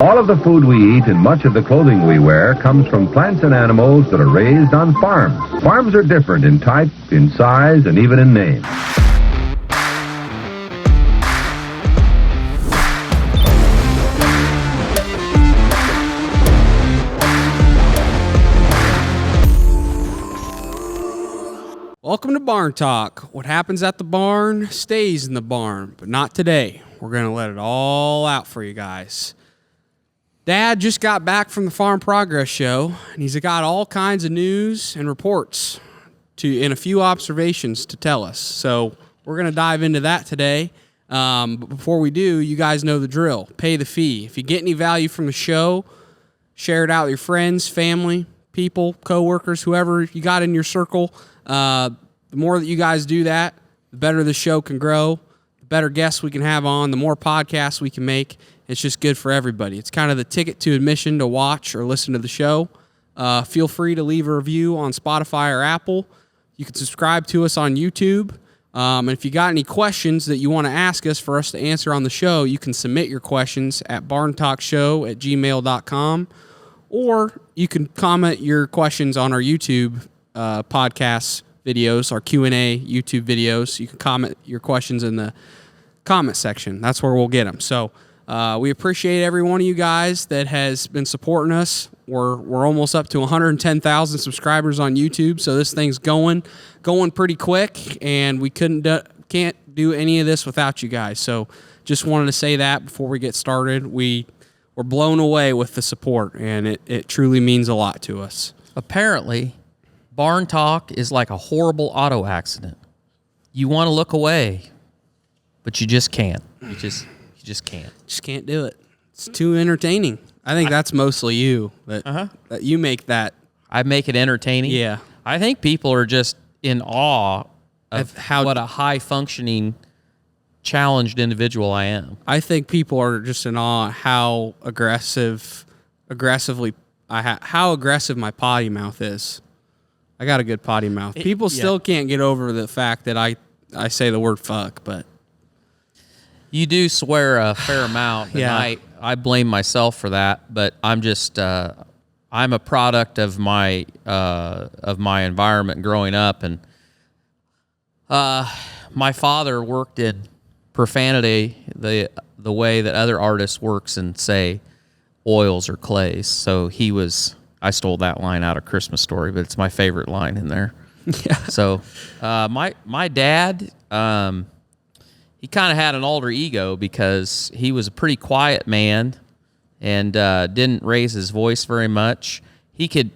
All of the food we eat and much of the clothing we wear comes from plants and animals that are raised on farms. Farms are different in type, in size, and even in name. Welcome to Barn Talk. What happens at the barn stays in the barn, but not today. We're going to let it all out for you guys. Dad just got back from the Farm Progress Show, and he's got all kinds of news and reports and a few observations to tell us. So we're going to dive into that today. But before we do, you guys know the drill. Pay the fee. If you get any value from the show, share it out with your friends, family, people, coworkers, whoever you got in your circle. The more that you guys do that, the better the show can grow, the better guests we can have on, the more podcasts we can make. It's just good for everybody. It's kind of the ticket to admission to watch or listen to the show. Feel free to leave a review on Spotify or Apple. You can subscribe to us on YouTube. And if you got any questions that you want to ask us for us to answer on the show, you can submit your questions at barntalkshow@gmail.com, or you can comment your questions on our YouTube podcast videos, our Q&A YouTube videos. You can comment your questions in the comment section. That's where we'll get them. So we appreciate every one of you guys that has been supporting us. We're almost up to 110,000 subscribers on YouTube, so this thing's going pretty quick, and we can't do any of this without you guys. So just wanted to say that before we get started. We're blown away with the support, and it truly means a lot to us. Apparently, Barn Talk is like a horrible auto accident. You want to look away, but you just can't. You just can't. Just can't do it. It's too entertaining. I think that's mostly you. That you make that. I make it entertaining? Yeah. I think people are just in awe of what a high-functioning, challenged individual I am. I think people are just in awe how aggressive my potty mouth is. I got a good potty mouth. People still can't get over the fact that I say the word fuck, but you do swear a fair amount, and yeah. I blame myself for that, but I'm just I'm a product of my environment growing up, and my father worked in profanity the way that other artists works in, say, oils or clays. So I stole that line out of Christmas Story, but it's my favorite line in there. Yeah. So my dad, he kind of had an alter ego because he was a pretty quiet man and didn't raise his voice very much. He could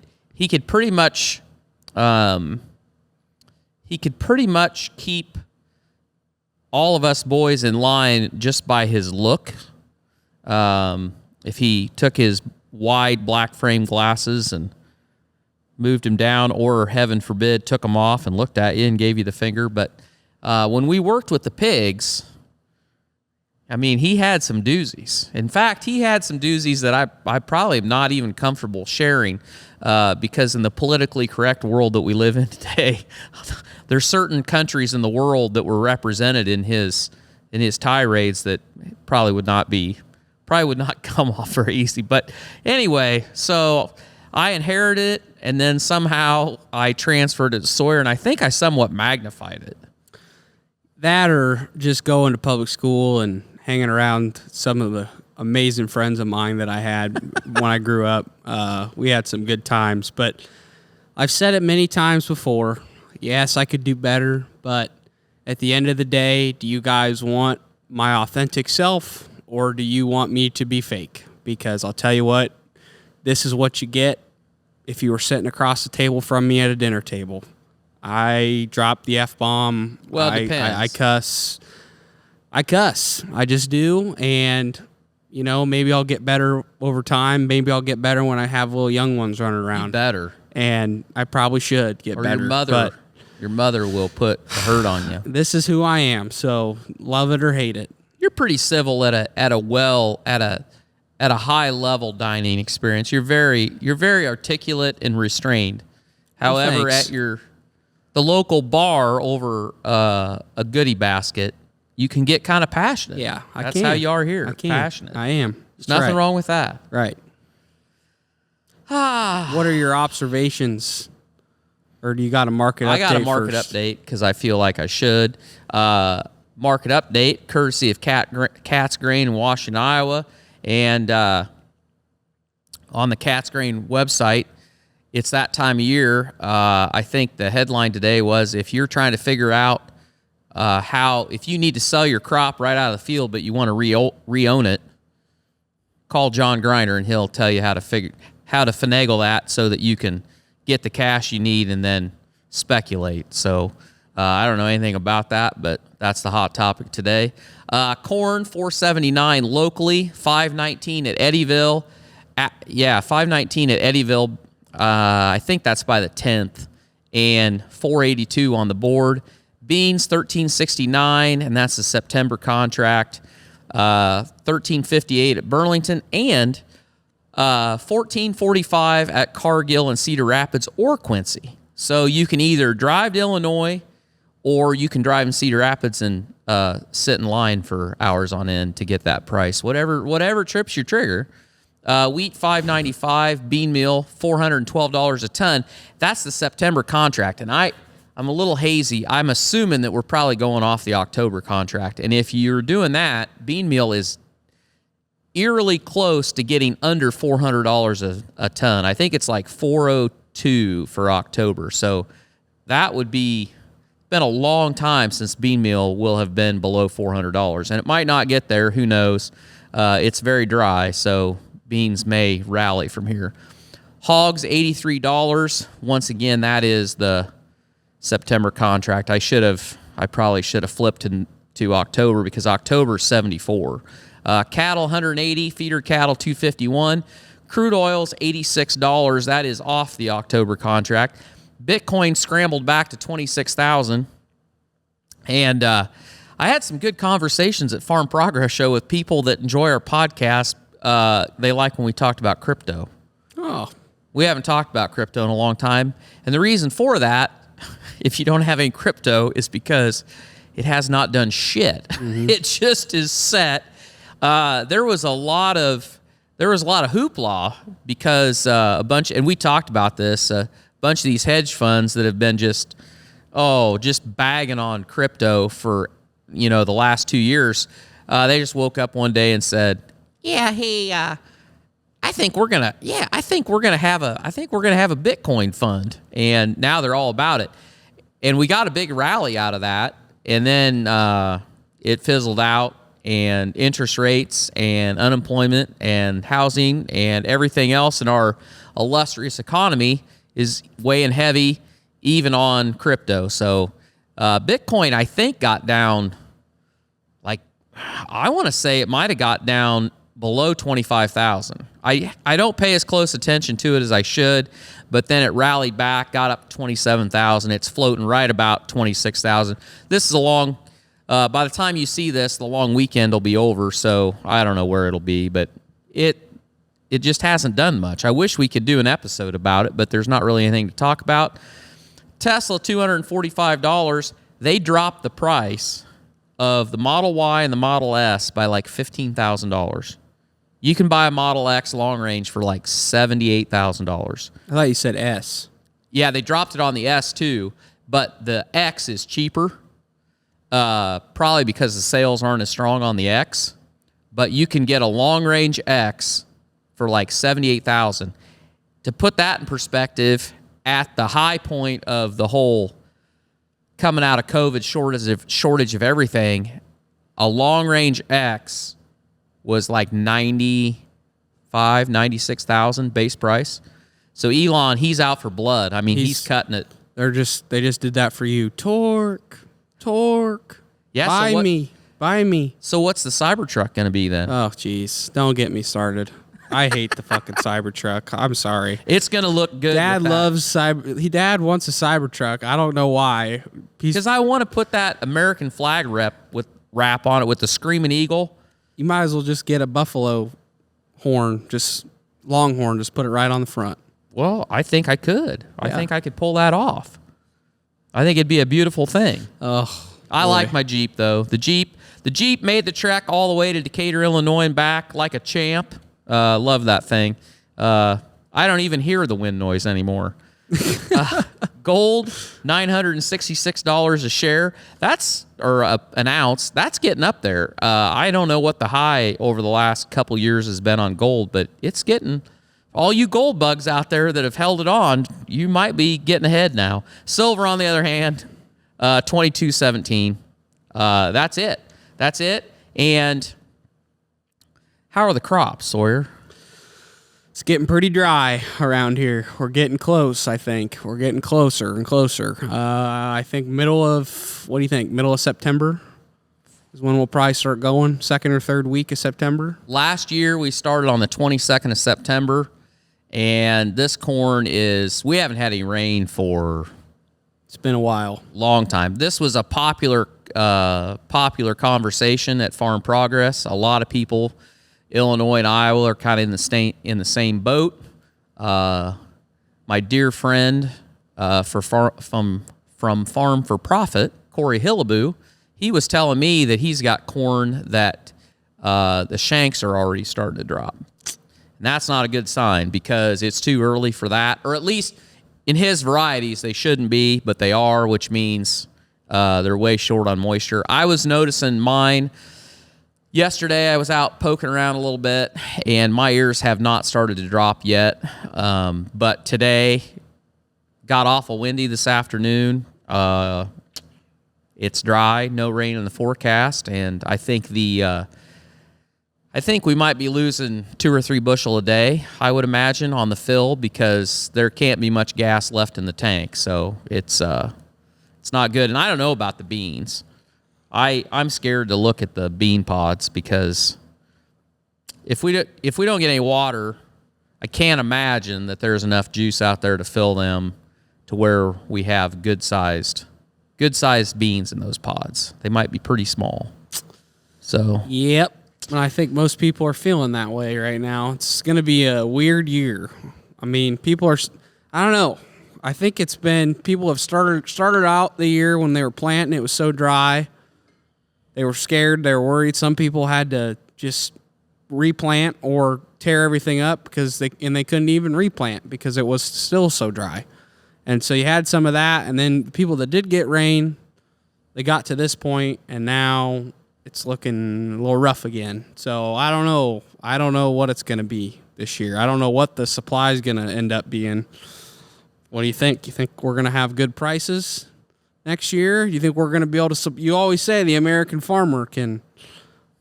pretty much keep all of us boys in line just by his look. If he took his wide black frame glasses and moved him down, or heaven forbid, took them off and looked at you and gave you the finger. But when we worked with the pigs, I mean, he had some doozies. In fact, he had some doozies that I probably am not even comfortable sharing because in the politically correct world that we live in today, there's certain countries in the world that were represented in his tirades that probably would not come off very easy. But anyway, so I inherited it, and then somehow I transferred it to Sawyer, and I think I somewhat magnified it. That or just going to public school and hanging around some of the amazing friends of mine that I had when I grew up. We had some good times, but I've said it many times before. Yes, I could do better, but at the end of the day, do you guys want my authentic self, or do you want me to be fake? Because I'll tell you what, this is what you get if you were sitting across the table from me at a dinner table. I drop the F-bomb. Well, it depends. I cuss. I just do. And, maybe I'll get better over time. Maybe I'll get better when I have little young ones running around. Be better. And I probably should get better. Your mother will put a hurt on you. This is who I am. So love it or hate it. You're pretty civil at a high level dining experience. You're very articulate and restrained. However, at the local bar over a goodie basket, you can get kind of passionate. Yeah, That's how you are here. I can. Passionate. I am. There's nothing wrong with that. Right. What are your observations? Or do you got a market update? I got a market update because I feel like I should. Market update, courtesy of Cat's Grain in Washington, Iowa. And on the Cat's Grain website, it's that time of year. I think the headline today was, if you're trying to figure out if you need to sell your crop right out of the field but you want to re-own it, call John Griner and he'll tell you how to finagle that so that you can get the cash you need and then speculate. So I don't know anything about that, but that's the hot topic today. Corn, $4.79 locally, $5.19 at Eddyville. $5.19 at Eddyville. I think that's by the 10th, and $4.82 on the board. Beans, $13.69, and that's the September contract. $13.58 at Burlington, and $14.45 at Cargill and Cedar Rapids or Quincy. So you can either drive to Illinois or you can drive in Cedar Rapids and sit in line for hours on end to get that price. Whatever trips your trigger. Wheat, $5.95. Bean meal, $412 a ton. That's the September contract. And I'm a little hazy. I'm assuming that we're probably going off the October contract. And if you're doing that, bean meal is eerily close to getting under $400 a ton. I think it's like $402 for October. So that would been a long time since bean meal will have been below $400. And it might not get there. Who knows? It's very dry, so beans may rally from here. Hogs, $83. Once again, that is the September contract. I probably should have flipped to October because October is $74. Cattle, $180. Feeder cattle, $251. Crude oil's $86. That is off the October contract. Bitcoin scrambled back to 26,000. And I had some good conversations at Farm Progress Show with people that enjoy our podcast. They like when we talked about crypto. Oh. We haven't talked about crypto in a long time. And the reason for that, if you don't have any crypto, is because it has not done shit. Mm-hmm. It just is set. There was a lot of hoopla because and we talked about this, a bunch of these hedge funds that have been just bagging on crypto for, the last 2 years. They just woke up one day and said, I think we're gonna have a Bitcoin fund, and now they're all about it. And we got a big rally out of that, and then it fizzled out, and interest rates and unemployment and housing and everything else in our illustrious economy is weighing heavy even on crypto. So Bitcoin, I think, got down, I want to say it might have got down below 25,000. I don't pay as close attention to it as I should, but then it rallied back, got up to 27,000. It's floating right about 26,000. This is by the time you see this, the long weekend will be over, so I don't know where it'll be, but it just hasn't done much. I wish we could do an episode about it, but there's not really anything to talk about. Tesla, $245. They dropped the price of the Model Y and the Model S by like $15,000. You can buy a Model X long range for like $78,000. I thought you said S. Yeah, they dropped it on the S too, but the X is cheaper, probably because the sales aren't as strong on the X. But you can get a long range X for like $78,000. To put that in perspective, at the high point of the whole coming out of COVID shortage of everything, a long range X was like 96,000 base price. So Elon, he's out for blood. I mean, he's cutting it. They just did that for you. Tork. Yeah, buy me. So what's the Cybertruck going to be then? Oh, jeez. Don't get me started. I hate the fucking Cybertruck. I'm sorry. It's going to look good. Dad loves Dad wants a Cybertruck. I don't know why. Because I want to put that American flag wrap on it with the Screaming Eagle. You might as well just get a buffalo horn, just longhorn, just put it right on the front. Well, I think I could. Yeah. I think I could pull that off. I think it'd be a beautiful thing. Oh, I like my Jeep, though. The Jeep The Jeep made the trek all the way to Decatur, Illinois and back like a champ. Love that thing. I don't even hear the wind noise anymore. Gold, $966 a share. An ounce. That's getting up there. I don't know what the high over the last couple years has been on gold, but it's getting. All you gold bugs out there that have held it on, you might be getting ahead now. Silver, on the other hand, $22.17. That's it. And how are the crops, Sawyer? It's getting pretty dry around here. We're getting close, I think. We're getting closer and closer. I think middle of September is when we'll probably start going, second or third week of September. Last year, we started on the 22nd of September, and this corn we haven't had any rain for... It's been a while. Long time. This was a popular conversation at Farm Progress. A lot of people, Illinois and Iowa, are kind of in the same boat. My dear friend from Farm for Profit, Corey Hillaboo, he was telling me that he's got corn that the shanks are already starting to drop. And that's not a good sign because it's too early for that, or at least in his varieties they shouldn't be, but they are, which means they're way short on moisture. I was noticing mine yesterday. I was out poking around a little bit, and my ears have not started to drop yet. But today, got awful windy this afternoon. It's dry, no rain in the forecast, and I think I think we might be losing 2 or 3 bushel a day, I would imagine, on the fill because there can't be much gas left in the tank. So it's not good. And I don't know about the beans. I'm scared to look at the bean pods because if we don't get any water, I can't imagine that there's enough juice out there to fill them to where we have good sized beans in those pods. They might be pretty small. So yep. And I think most people are feeling that way right now. It's going to be a weird year. I mean, I don't know. I think people have started out the year when they were planting. It was so dry. They were scared. They were worried. Some people had to just replant or tear everything up because they couldn't even replant because it was still so dry. And so you had some of that. And then the people that did get rain, they got to this point, and now it's looking a little rough again. So I don't know. I don't know what it's going to be this year. I don't know what the supply is going to end up being. What do you think? You think we're going to have good prices next year? You think we're going to be able to... You always say the American farmer can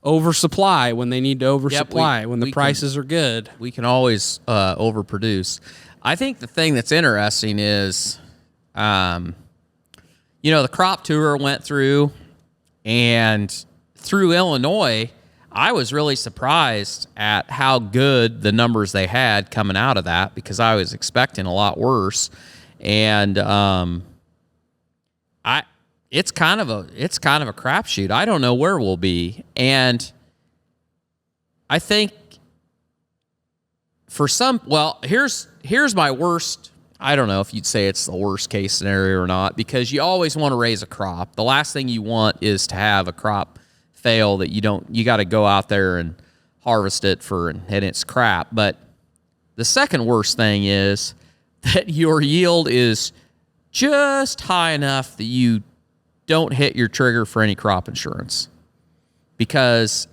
oversupply when they need to oversupply, when the prices are good. We can always overproduce. I think the thing that's interesting is, the crop tour went through, and through Illinois, I was really surprised at how good the numbers they had coming out of that because I was expecting a lot worse. And it's kind of a crapshoot. I don't know where we'll be. And I think for some, here's my worst. I don't know if you'd say it's the worst case scenario or not, because you always want to raise a crop. The last thing you want is to have a crop fail that you got to go out there and harvest it and it's crap. But the second worst thing is that your yield is just high enough that you don't hit your trigger for any crop insurance. Because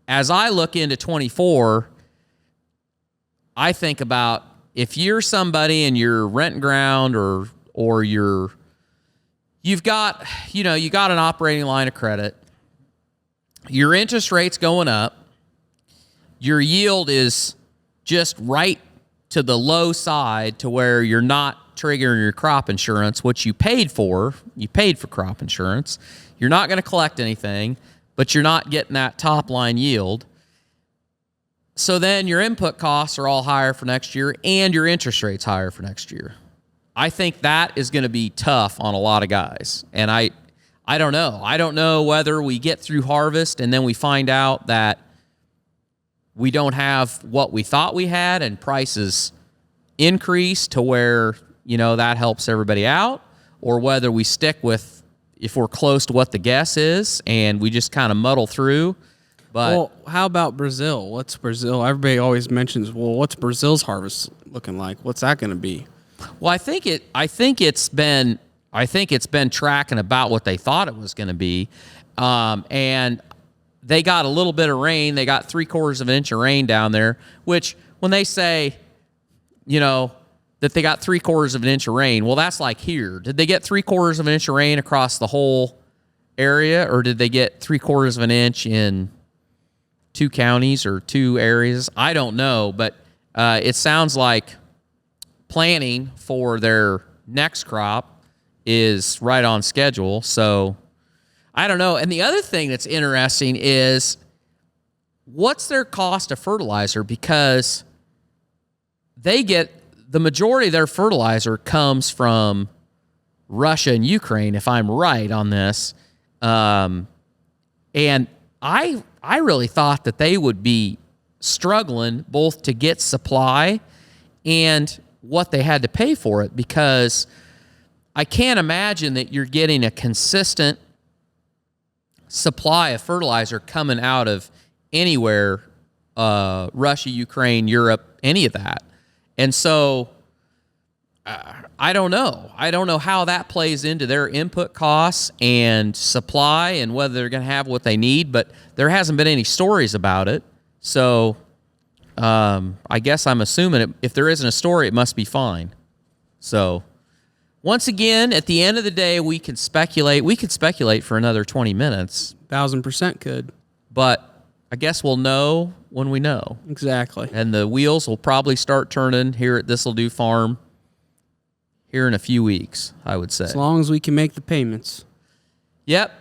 as I look into 24, I think about if you're somebody and you're renting ground or you've got an operating line of credit, your interest rate's going up, your yield is just right to the low side to where you're not triggering your crop insurance, which you paid for crop insurance. You're not going to collect anything, but you're not getting that top line yield. So then your input costs are all higher for next year and your interest rate's higher for next year. I think that is going to be tough on a lot of guys. And I don't know. I don't know whether we get through harvest and then we find out that we don't have what we thought we had and prices increase to where, that helps everybody out, or whether we stick with if we're close to what the guess is, and we just kind of muddle through. But Well, how about Brazil? What's Brazil? Everybody always mentions, well, what's Brazil's harvest looking like? What's that going to be? well, I think it's been tracking about what they thought it was going to be, and they got a little bit of rain. They got 3/4 of an inch of rain down there, which when they say, that they got 3/4 of an inch of rain, well, that's like here. Did they get 3/4 of an inch of rain across the whole area, or did they get 3/4 of an inch in 2 counties or 2 areas? I don't know, but it sounds like planning for their next crop is right on schedule. So I don't know. And the other thing that's interesting is what's their cost of fertilizer, because they get the majority of their fertilizer comes from Russia and Ukraine, if I'm right on this. And I really thought that they would be struggling both to get supply and what they had to pay for it, because I can't imagine that you're getting a consistent supply of fertilizer coming out of anywhere, Russia, Ukraine, Europe, any of that. And so I don't know. I don't know how that plays into their input costs and supply and whether they're going to have what they need, but there hasn't been any stories about it. So I guess I'm assuming if there isn't a story, it must be fine. So once again, at the end of the day, we can speculate. We could speculate for another 20 minutes. 1,000% could. But I guess we'll know when we know. Exactly. And the wheels will probably start turning here at This'll Do Farm here in a few weeks, I would say. As long as we can make the payments. Yep.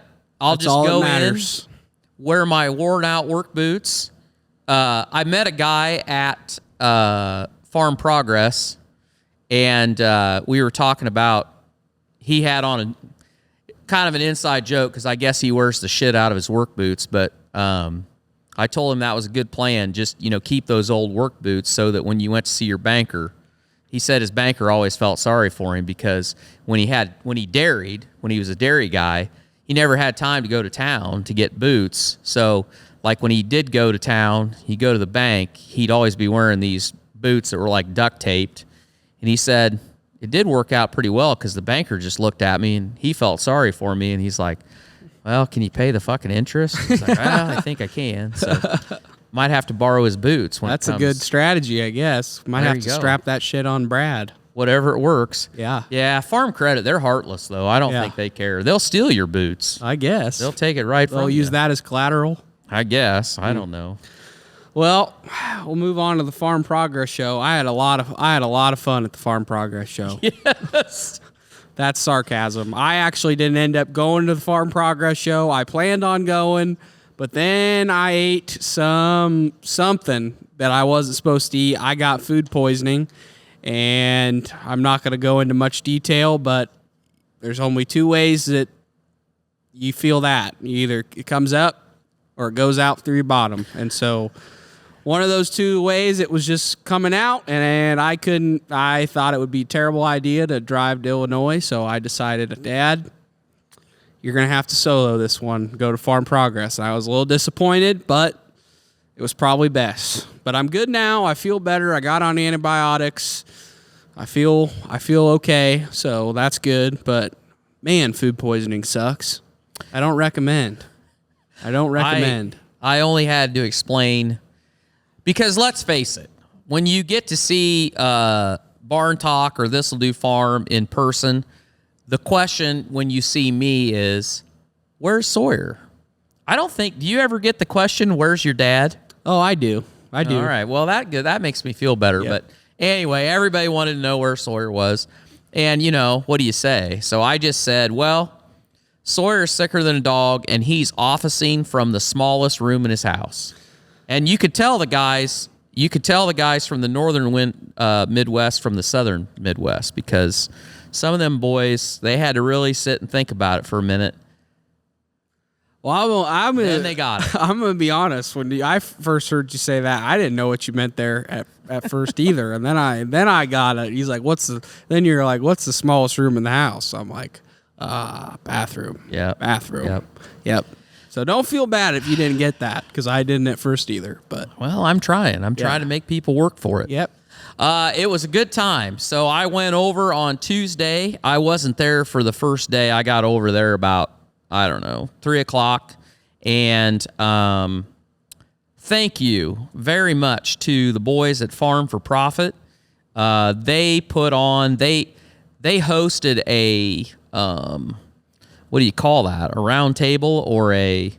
I'll That's just all go that matters. in, wear my worn-out work boots. I met a guy at Farm Progress, and we were talking about, he had on a kind of an inside joke, because I guess he wears the shit out of his work boots, but I told him that was a good plan. Just, keep those old work boots so that when you went to see your banker, he said his banker always felt sorry for him, because when he dairied, when he was a dairy guy, he never had time to go to town to get boots. So like when he did go to town, he'd go to the bank, he'd always be wearing these boots that were like duct taped. And he said it did work out pretty well, because the banker just looked at me and he felt sorry for me. And he's like, well, can you pay the fucking interest? He's like, well, I think I can. So might have to borrow his boots. That's a good strategy, I guess. Might There have you to go. strap that shit on Brad. Whatever it works. Yeah. Yeah, Farm Credit, they're heartless, though. I don't Yeah. think they care. They'll steal your boots. I guess. They'll take it right from They'll you. use that as collateral. I guess. I don't know. Well, we'll move on to the Farm Progress Show. I had a lot of fun at the Farm Progress Show. Yes. That's sarcasm. I actually didn't end up going to the Farm Progress Show. I planned on going, but then I ate something that I wasn't supposed to eat. I got food poisoning, and I'm not going to go into much detail, but there's only 2 ways that you feel that. Either it comes up or it goes out through your bottom. And so one of those 2 ways, it was just coming out, and I thought it would be a terrible idea to drive to Illinois, so I decided, Dad, you're going to have to solo this one, go to Farm Progress. And I was a little disappointed, but it was probably best. But I'm good now. I feel better. I got on antibiotics. I feel okay, so that's good. But, man, food poisoning sucks. I don't recommend. I only had to explain, because let's face it, when you get to see Barn Talk or This'll Do Farm in person, the question when you see me is, where's Sawyer? Do you ever get the question, where's your dad? Oh, I do. All right. Well, that makes me feel better. Yep. But anyway, everybody wanted to know where Sawyer was. And, what do you say? So I just said, well, Sawyer's sicker than a dog, and he's officing from the smallest room in his house. And you could tell the guys from the northern Midwest from the southern Midwest, because some of them boys, they had to really sit and think about it for a minute. Well, Then they got it. I'm going to be honest. When I first heard you say that, I didn't know what you meant there at first either. And then I got it. He's like, Then you're like, what's the smallest room in the house? I'm like, Bathroom. Yep. Bathroom. Yep. So don't feel bad if you didn't get that, because I didn't at first either. But Well, I'm trying. I'm trying to make people work for it. Yep. It was a good time. So I went over on Tuesday. I wasn't there for the first day. I got over there about, 3 o'clock. And thank you very much to the boys at Farm for Profit. They put on, they hosted a, what do you call that? A round table or a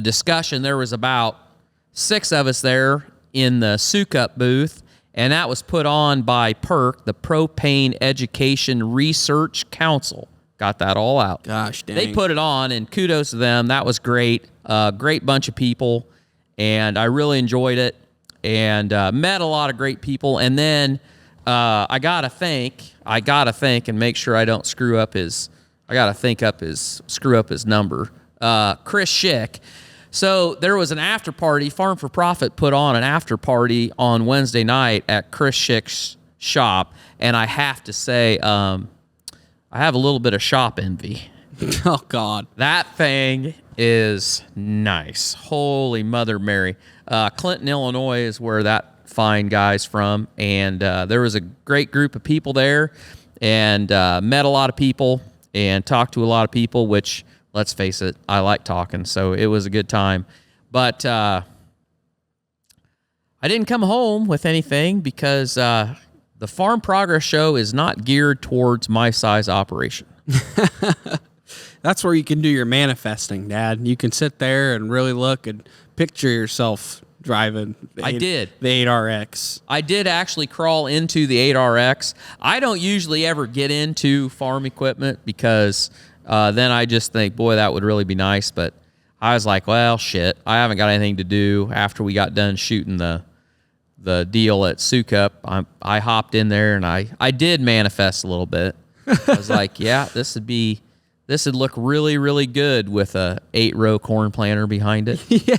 discussion. There was about 6 of us there in the Sukup booth, and that was put on by PERC, the Propane Education Research Council. Got that all out. Gosh dang. They put it on, and kudos to them. That was great. Great bunch of people, and I really enjoyed it, and met a lot of great people. And then I gotta think, and make sure I don't screw up his number. Chris Schick. So there was an after party. Farm for Profit put on an after party on Wednesday night at Chris Schick's shop, and I have to say, I have a little bit of shop envy. Oh, God. That thing is nice. Holy Mother Mary. Clinton, Illinois is where that fine guy's from, and there was a great group of people there, and met a lot of people and talked to a lot of people, which, let's face it, I like talking, so it was a good time. But I didn't come home with anything because the Farm Progress Show is not geared towards my size operation. That's where you can do your manifesting, Dad. You can sit there and really look and picture yourself driving the 8RX. I did actually crawl into the 8RX. I don't usually ever get into farm equipment because then I just think, boy, that would really be nice. But I was like, well, shit, I haven't got anything to do after we got done shooting the deal at Sukup. I hopped in there and I did manifest a little bit. I was like, yeah, this would look really, really good with a 8-row corn planter behind it. Yeah.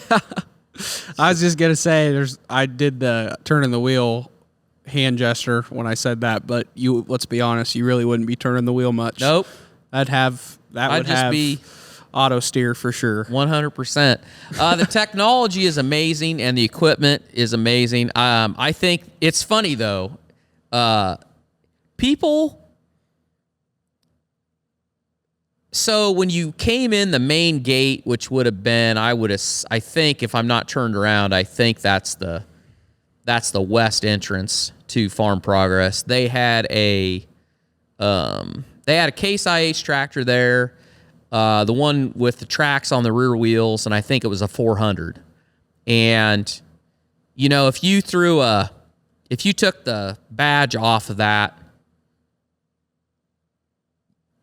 I was just going to say, I did the turning the wheel hand gesture when I said that, but let's be honest, you really wouldn't be turning the wheel much. Nope. I'd just be auto steer for sure. 100%. The technology is amazing and the equipment is amazing. I think it's funny though. So when you came in the main gate, which would have been, I think if I'm not turned around, I think that's the west entrance to Farm Progress. They had a Case IH tractor there, the one with the tracks on the rear wheels, and I think it was a 400. And if you took the badge off of that,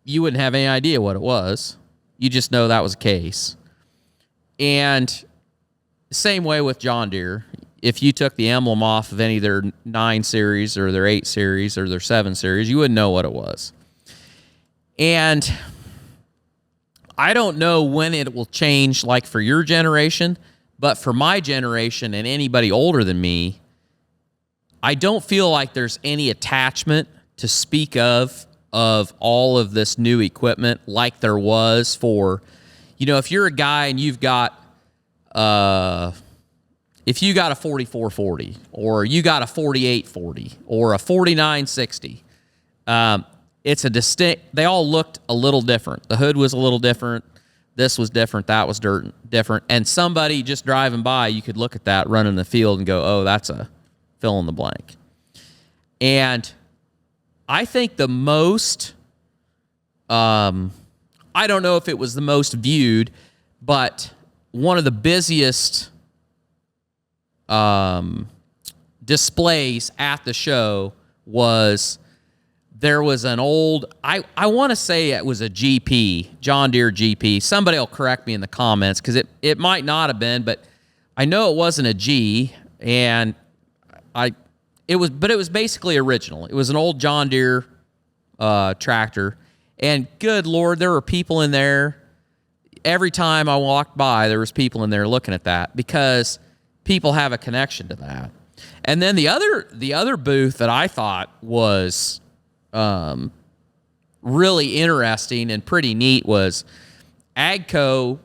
you wouldn't have any idea what it was. You just know that was a Case. And same way with John Deere. If you took the emblem off of any of their 9 series or their 8 series or their 7 series, you wouldn't know what it was. And I don't know when it will change, like for your generation, but for my generation and anybody older than me, I don't feel like there's any attachment to speak of all of this new equipment like there was for, if you're a guy and you've got, if you got a 4440 or you got a 4840 or a 4960, it's a distinct, they all looked a little different. The hood was a little different. This was different. That was different. And somebody just driving by, you could look at that running the field and go, oh, that's a fill in the blank. And I think the most, I don't know if it was the most viewed, but one of the busiest displays at the show was there was an old, I want to say it was a GP, John Deere GP. Somebody will correct me in the comments because it might not have been, but I know it wasn't a G, and it was basically original. It was an old John Deere tractor, and good Lord, there were people in there. Every time I walked by, there was people in there looking at that because people have a connection to that. And then the other booth that I thought was really interesting and pretty neat was AGCO,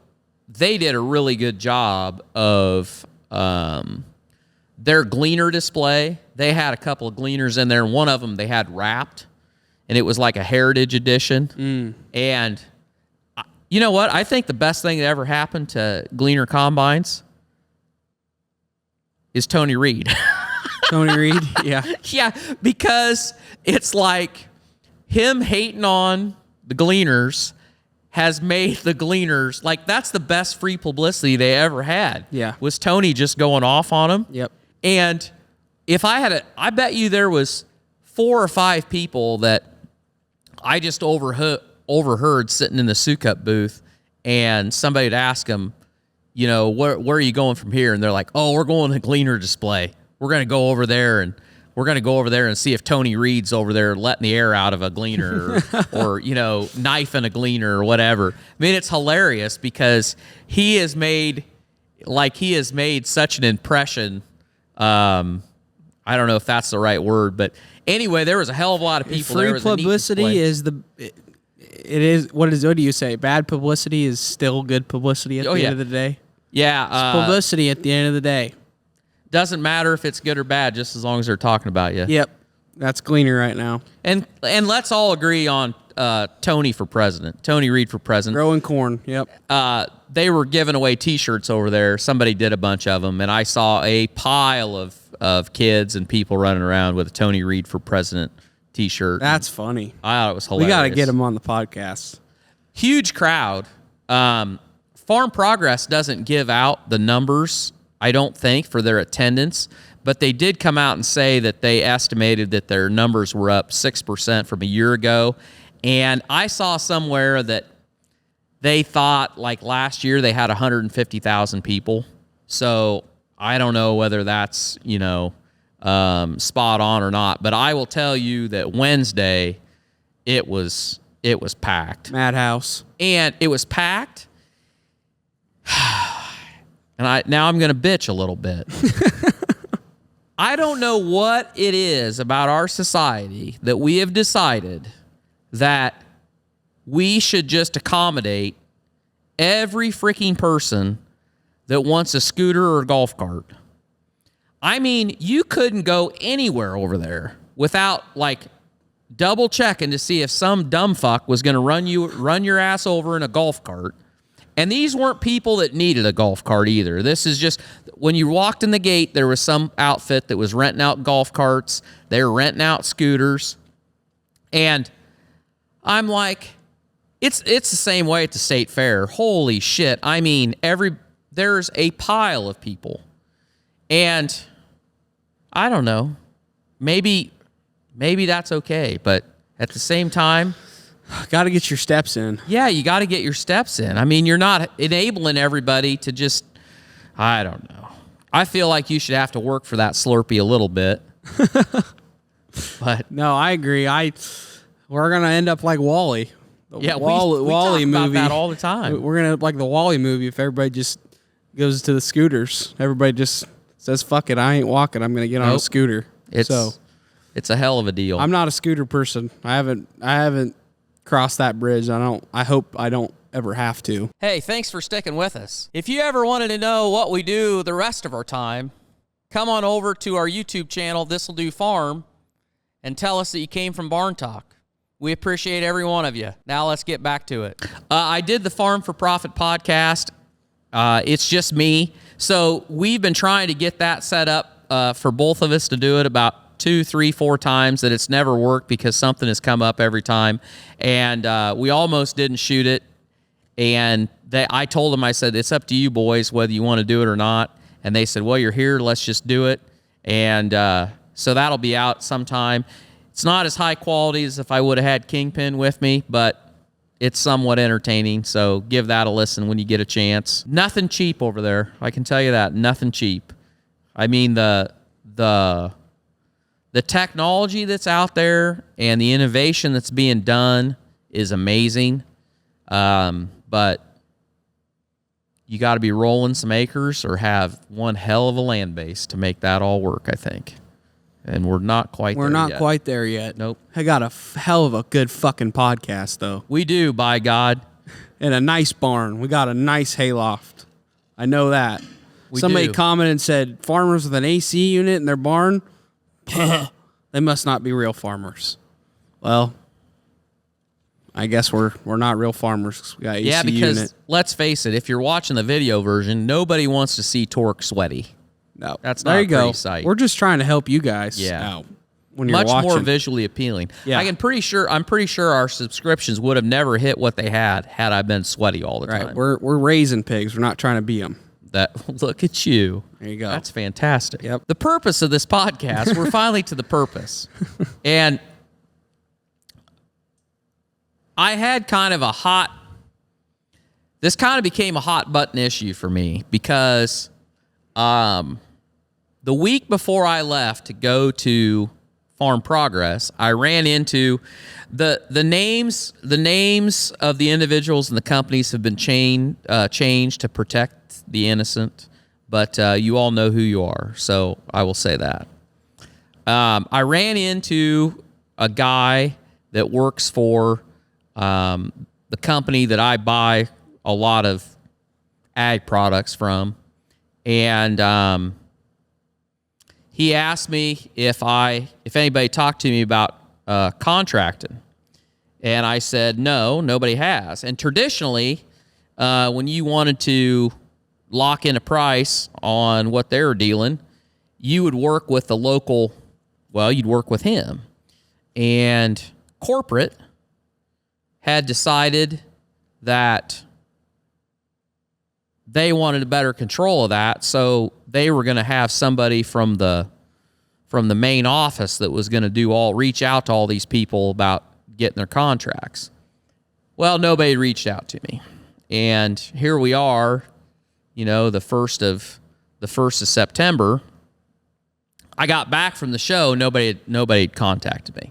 they did a really good job of their gleaner display. They had a couple of gleaners in there, and one of them they had wrapped, and it was like a heritage edition. And you know what? I think the best thing that ever happened to gleaner combines is Tony Reed. Tony Reed, yeah. Yeah, because it's like him hating on the gleaners has made the gleaners, like, that's the best free publicity they ever had. Yeah. Was Tony just going off on them. Yep. And if I bet you there was 4 or 5 people that I just overheard sitting in the Sukup booth, and somebody would ask them, you know, where are you going from here? And they're like, oh, we're going to gleaner display. We're going to go over there and see if Tony Reed's over there letting the air out of a gleaner or you know, knifing a gleaner or whatever. I mean, it's hilarious because he has made such an impression. I don't know if that's the right word, but anyway, there was a hell of a lot of people there. Free publicity is it is what do you say? Bad publicity is still good publicity at the end of the day. Yeah, it's publicity at the end of the day. Doesn't matter if it's good or bad, just as long as they're talking about you. Yep, that's gleaner right now. And let's all agree on Tony for president. Tony Reed for president. Growing corn. Yep. They were giving away T-shirts over there. Somebody did a bunch of them, and I saw a pile of kids and people running around with a Tony Reed for president T-shirt. That's funny. I thought it was hilarious. We got to get him on the podcast. Huge crowd. Farm Progress doesn't give out the numbers, I don't think, for their attendance, but they did come out and say that they estimated that their numbers were up 6% from a year ago. And I saw somewhere that they thought, like, last year they had 150,000 people. So I don't know whether that's, you know, spot on or not. But I will tell you that Wednesday it was packed. Madhouse. And it was packed. And now I'm going to bitch a little bit. I don't know what it is about our society that we have decided that we should just accommodate every freaking person that wants a scooter or a golf cart. I mean, you couldn't go anywhere over there without, like, double checking to see if some dumb fuck was going to run your ass over in a golf cart. And these weren't people that needed a golf cart either. This is just, when you walked in the gate, there was some outfit that was renting out golf carts. They were renting out scooters. And I'm like, it's the same way at the state fair. Holy shit. I mean, there's a pile of people. And I don't know. Maybe that's okay. But at the same time, got to get your steps in. Yeah, you got to get your steps in. I mean, you're not enabling everybody to just, I don't know. I feel like you should have to work for that Slurpee a little bit. But no, I agree. We're going to end up like WallE. Yeah, WallE we movie. talk about that all the time. We're going to like the WallE movie if everybody just goes to the scooters. Everybody just says, fuck it, I ain't walking. I'm going to get on a scooter. It's a hell of a deal. I'm not a scooter person. I haven't crossed that bridge. I hope I don't ever have to. Hey, thanks for sticking with us. If you ever wanted to know what we do the rest of our time, come on over to our YouTube channel, This'll Do Farm, and tell us that you came from Barn Talk. We appreciate every one of you. Now let's get back to it. I did the Farm for Profit podcast. It's just me. So we've been trying to get that set up for both of us to do it about 2, 3, 4 times, that it's never worked because something has come up every time. And we almost didn't shoot it. And I told them, I said, it's up to you boys whether you want to do it or not. And they said, well, you're here, let's just do it. And so that'll be out sometime. It's not as high quality as if I would have had Kingpin with me, but it's somewhat entertaining. So give that a listen when you get a chance. Nothing cheap over there. I can tell you that. Nothing cheap. I mean, the technology that's out there and the innovation that's being done is amazing. But you got to be rolling some acres or have one hell of a land base to make that all work, I think. And we're not quite We're there not yet. quite there yet. Nope. I got a hell of a good fucking podcast, though. We do, by God. And a nice barn. We got a nice hayloft. I know that. Somebody do. commented and said, farmers with an AC unit in their barn, they must not be real farmers. Well, I guess we're not real farmers 'cause we got AC Yeah, because unit. let's face it, if you're watching the video version, nobody wants to see Tork sweaty. No, That's there not you a go. pretty sight. We're just trying to help you guys Yeah. out when you're Much watching. more visually appealing. Yeah. I'm pretty sure our subscriptions would have never hit what they had I been sweaty all the Right, time. we're raising pigs. We're not trying to be them. Look at you. There you go. That's fantastic. Yep. The purpose of this podcast, we're finally to the purpose. And I had this kind of became a hot button issue for me because the week before I left to go to Farm Progress, I ran into the names of the individuals and the companies have been changed to protect the innocent, but you all know who you are, so I will say that. I ran into a guy that works for the company that I buy a lot of ag products from, and he asked me if anybody talked to me about contracting, and I said no, nobody has. And traditionally, when you wanted to lock in a price on what they were dealing, you would work with the local. Well, you'd work with him, and corporate had decided that they wanted a better control of that, so they were going to have somebody from the main office that was going to reach out to all these people about getting their contracts. Well, nobody reached out to me, and here we are, the first of September. I got back from the show. Nobody had contacted me,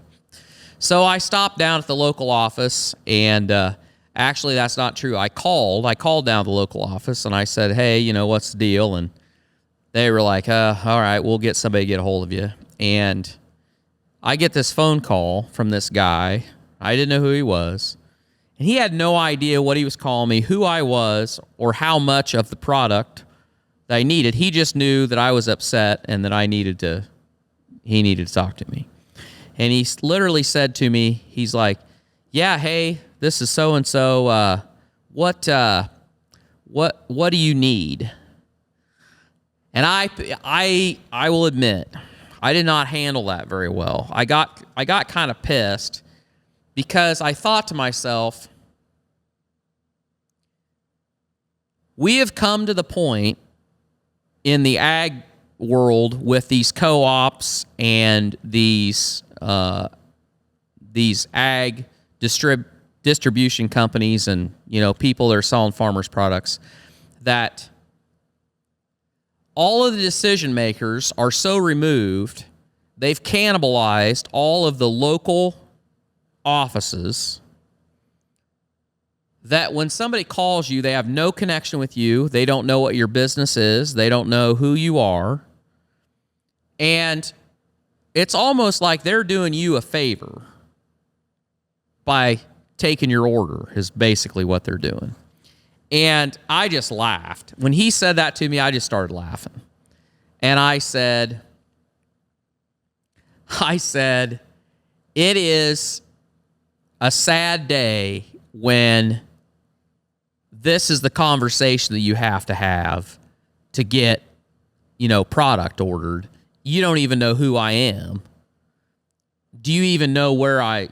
so I stopped down at the local office and. Actually, that's not true. I called down to the local office, and I said, hey, what's the deal? And they were like, all right, we'll get somebody to get a hold of you. And I get this phone call from this guy. I didn't know who he was. And he had no idea what he was calling me, who I was, or how much of the product that I needed. He just knew that I was upset and that he needed to talk to me. And he literally said to me, he's like, yeah, hey, this is so-and-so, what do you need? And I will admit, I did not handle that very well. I got kind of pissed because I thought to myself, we have come to the point in the ag world with these co-ops and these ag distribution companies and people that are selling farmers products, that all of the decision makers are so removed, they've cannibalized all of the local offices, that when somebody calls you, they have no connection with you, they don't know what your business is, they don't know who you are, and it's almost like they're doing you a favor by taking your order, is basically what they're doing. And I just laughed. When he said that to me, I just started laughing. And I said, it is a sad day when this is the conversation that you have to get, product ordered. You don't even know who I am. Do you even know where I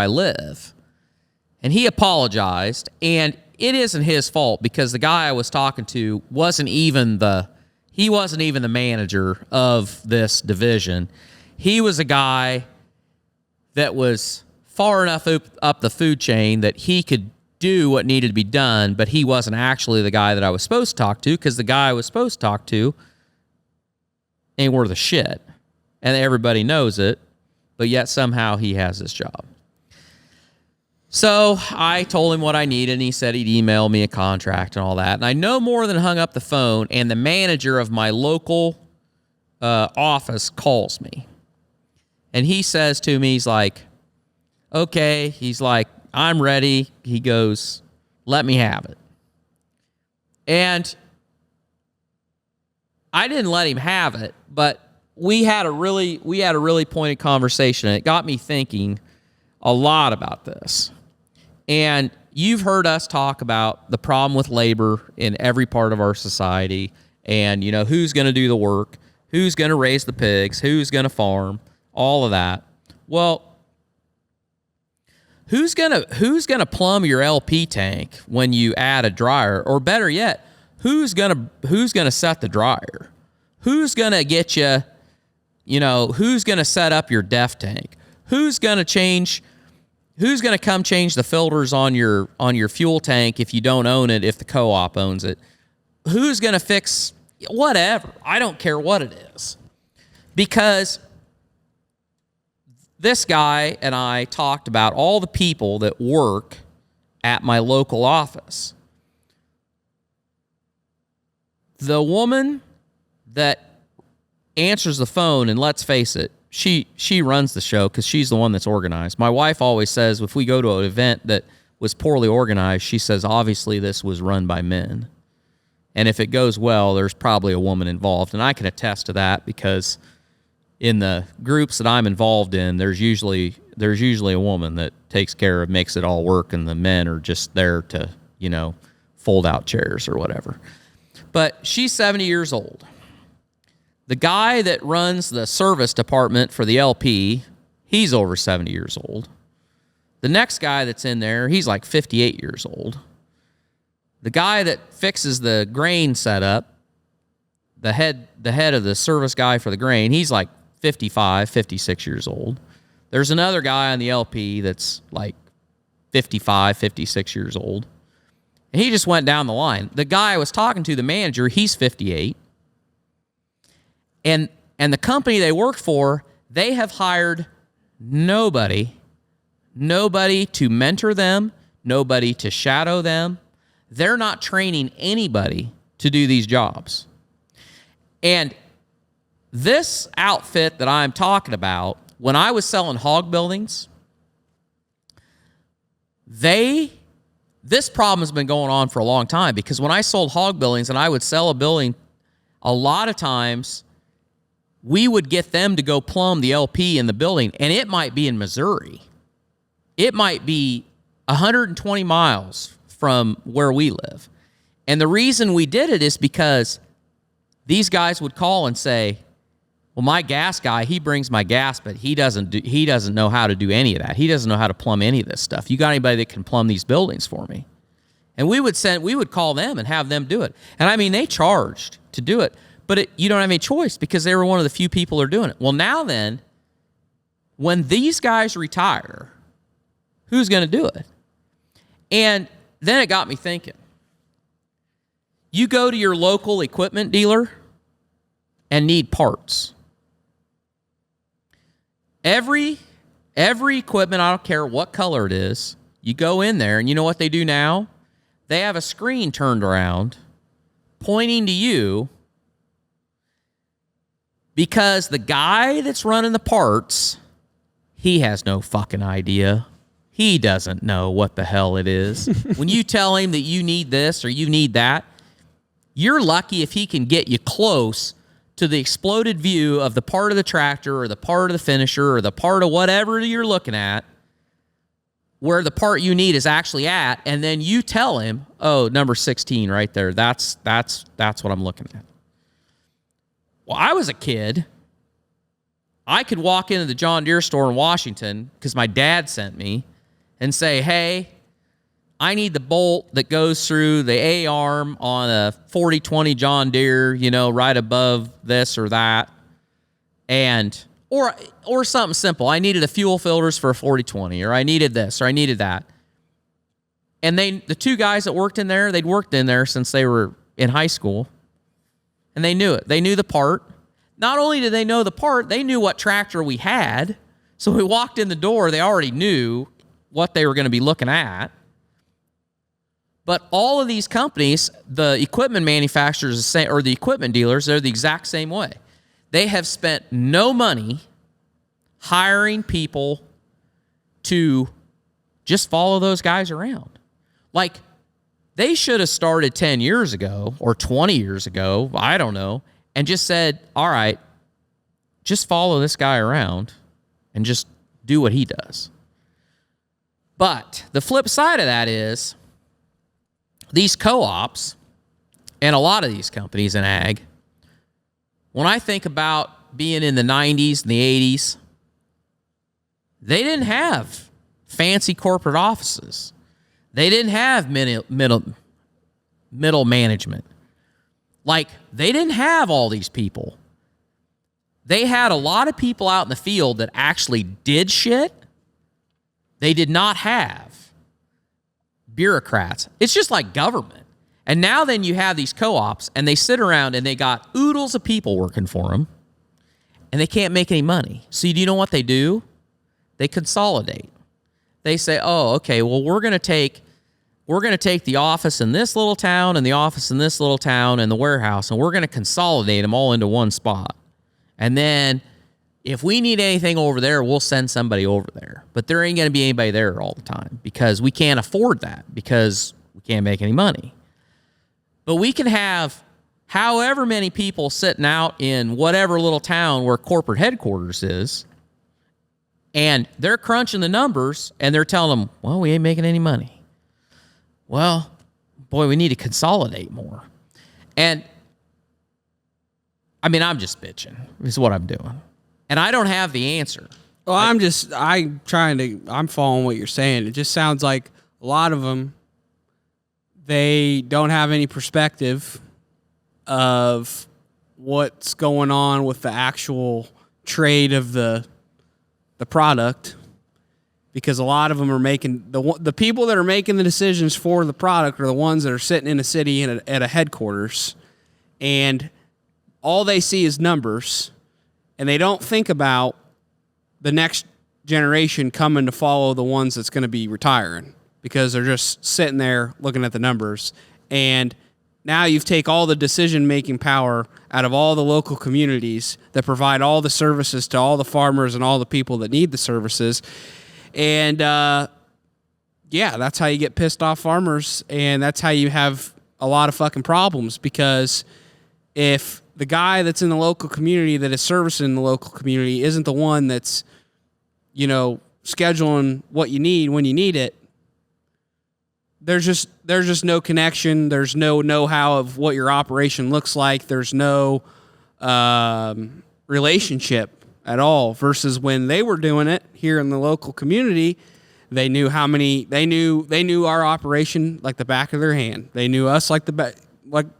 live? And he apologized, and it isn't his fault because the guy I was talking to wasn't even the manager of this division. He was a guy that was far enough up the food chain that he could do what needed to be done, but he wasn't actually the guy that I was supposed to talk to, because the guy I was supposed to talk to ain't worth a shit. And everybody knows it, but yet somehow he has this job. So I told him what I needed, and he said he'd email me a contract and all that. And I no more than hung up the phone, and the manager of my local office calls me. And he says to me, he's like, okay. He's like, I'm ready. He goes, let me have it. And I didn't let him have it, but we had a really pointed conversation. And it got me thinking a lot about this. And you've heard us talk about the problem with labor in every part of our society, and who's going to do the work, who's going to raise the pigs, who's going to farm, all of that. Well, who's gonna plumb your LP tank when you add a dryer, or better yet, who's gonna set the dryer? Who's gonna get you? Who's gonna set up your DEF tank? Who's gonna come change the filters on your fuel tank if you don't own it, if the co-op owns it? Who's going to fix whatever? I don't care what it is. Because this guy and I talked about all the people that work at my local office. The woman that answers the phone, and let's face it, she runs the show because she's the one that's organized. My wife always says if we go to an event that was poorly organized, she says, obviously this was run by men. And if it goes well, there's probably a woman involved. And I can attest to that because in the groups that I'm involved in, there's usually a woman that takes care of, makes it all work, and the men are just there to, fold out chairs or whatever. But she's 70 years old. The guy that runs the service department for the LP, he's over 70 years old. The next guy that's in there, he's like 58 years old. The guy that fixes the grain setup, the head of the service guy for the grain, he's like 55, 56 years old. There's another guy on the LP that's like 55, 56 years old. And he just went down the line. The guy I was talking to, the manager, he's 58. And the company they work for, they have hired nobody to mentor them, nobody to shadow them. They're not training anybody to do these jobs. And this outfit that I'm talking about, when I was selling hog buildings, this problem has been going on for a long time, because when I sold hog buildings and I would sell a building, a lot of times we would get them to go plumb the LP in the building, and it might be in Missouri. It might be 120 miles from where we live. And the reason we did it is because these guys would call and say, well, my gas guy, he brings my gas, but he doesn't know how to do any of that. He doesn't know how to plumb any of this stuff. You got anybody that can plumb these buildings for me? And we would call them and have them do it. And I mean, they charged to do it, but you don't have any choice because they were one of the few people that are doing it. Well, now then, when these guys retire, who's going to do it? And then it got me thinking. You go to your local equipment dealer and need parts. Every equipment, I don't care what color it is, you go in there, and you know what they do now? They have a screen turned around pointing to you, because the guy that's running the parts, he has no fucking idea. He doesn't know what the hell it is. When you tell him that you need this or you need that, you're lucky if he can get you close to the exploded view of the part of the tractor or the part of the finisher or the part of whatever you're looking at, where the part you need is actually at, and then you tell him, oh, number 16 right there, that's what I'm looking at. Well, I was a kid. I could walk into the John Deere store in Washington, because my dad sent me, and say, hey, I need the bolt that goes through the A-arm on a 4020 John Deere, right above this or that. And or something simple. I needed a fuel filters for a 4020, or I needed this, or I needed that. And the two guys that worked in there, they'd worked in there since they were in high school. And they knew it. They knew the part. Not only did they know the part, they knew what tractor we had. So we walked in the door, they already knew what they were going to be looking at. But all of these companies, the equipment manufacturers, or the equipment dealers, they're the exact same way. They have spent no money hiring people to just follow those guys around. Like, they should have started 10 years ago or 20 years ago, I don't know, and just said, all right, just follow this guy around and just do what he does. But the flip side of that is these co-ops and a lot of these companies in ag, when I think about being in the 90s and the 80s, they didn't have fancy corporate offices. They didn't have middle management. Like, they didn't have all these people. They had a lot of people out in the field that actually did shit. They did not have bureaucrats. It's just like government. And now then you have these co-ops, and they sit around and they got oodles of people working for them, and they can't make any money. So do you know what they do? They consolidate. They say, oh, okay, well, we're going to take the office in this little town and the office in this little town and the warehouse, and we're going to consolidate them all into one spot. And then if we need anything over there, we'll send somebody over there. But there ain't going to be anybody there all the time because we can't afford that because we can't make any money. But we can have however many people sitting out in whatever little town where corporate headquarters is, and they're crunching the numbers, and they're telling them, well, we ain't making any money. Well, boy, we need to consolidate more. And, I mean, I'm just bitching is what I'm doing. And I don't have the answer. Well, I'm following what you're saying. It just sounds like a lot of them, they don't have any perspective of what's going on with the actual trade of the product, because a lot of them are making the people that are making the decisions for the product are the ones that are sitting in a city at a headquarters, and all they see is numbers, and they don't think about the next generation coming to follow the ones that's going to be retiring, because they're just sitting there looking at the numbers. And now you've taken all the decision-making power out of all the local communities that provide all the services to all the farmers and all the people that need the services. And, that's how you get pissed off farmers, and that's how you have a lot of fucking problems, because if the guy that's in the local community that is servicing the local community isn't the one that's, scheduling what you need when you need it, there's just no connection. There's no know-how of what your operation looks like. There's no relationship at all. Versus when they were doing it here in the local community, they knew they knew our operation like the back of their hand. They knew us like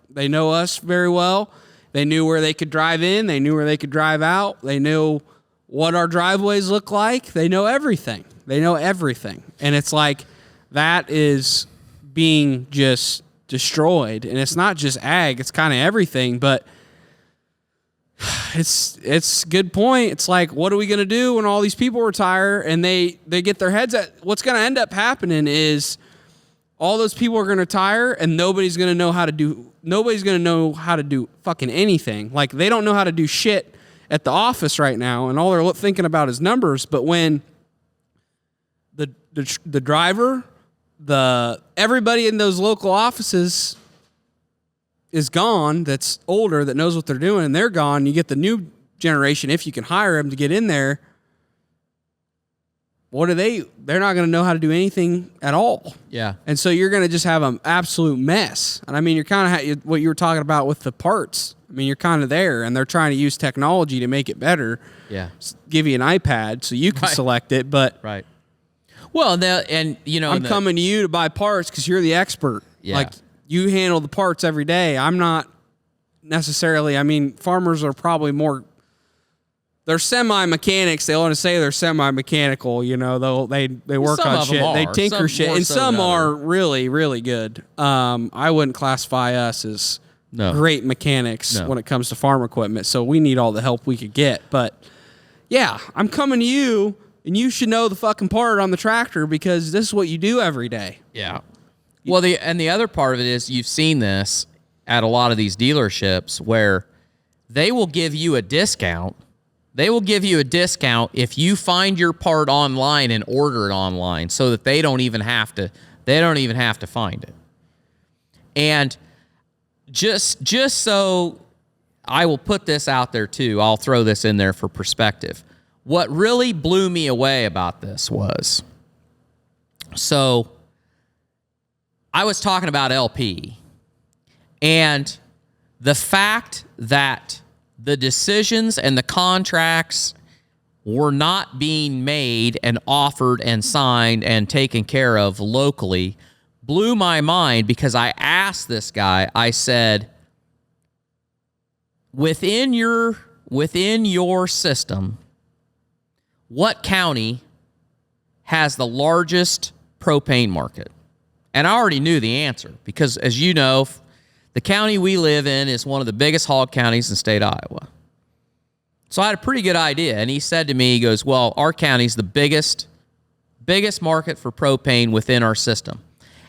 they know us very well. They knew where they could drive in. They knew where they could drive out. They knew what our driveways look like. They know everything. And it's like that is being just destroyed. And it's not just ag, it's kind of everything, but it's a good point. It's like, what are we going to do when all these people retire and they get their heads at what's going to end up happening is all those people are going to retire and nobody's going to know how to do fucking anything. Like, they don't know how to do shit at the office right now, and all they're thinking about is numbers. But when the driver, everybody in those local offices is gone, that's older, that knows what they're doing, and they're gone, you get the new generation, if you can hire them to get in there, they're not going to know how to do anything at all. Yeah. And so you're going to just have an absolute mess. And I mean, you're kind of what you were talking about with the parts. I mean, you're kind of there, and they're trying to use technology to make it better. Yeah. Give you an iPad so you can select it, but right. Well, I'm coming to you to buy parts because you're the expert. Yeah. Like, you handle the parts every day. I'm not necessarily. I mean, farmers are probably more. They're semi-mechanics. They want to say they're semi-mechanical. They work on shit. They tinker shit, and some are really, really good. I wouldn't classify us as great mechanics when it comes to farm equipment. So we need all the help we could get. But yeah, I'm coming to you, and you should know the fucking part on the tractor because this is what you do every day. Yeah. Well, the other part of it is you've seen this at a lot of these dealerships where they will give you a discount They will give you a discount if you find your part online and order it online, so that they don't even have to find it. And just so I will put this out there too, I'll throw this in there for perspective. What really blew me away about this was, so I was talking about LP, and the fact that the decisions and the contracts were not being made and offered and signed and taken care of locally blew my mind, because I asked this guy, I said, within your system, what county has the largest propane market? And I already knew the answer, because as you know, the county we live in is one of the biggest hog counties in the state of Iowa. So I had a pretty good idea. And he said to me, he goes, well, our county's the biggest market for propane within our system.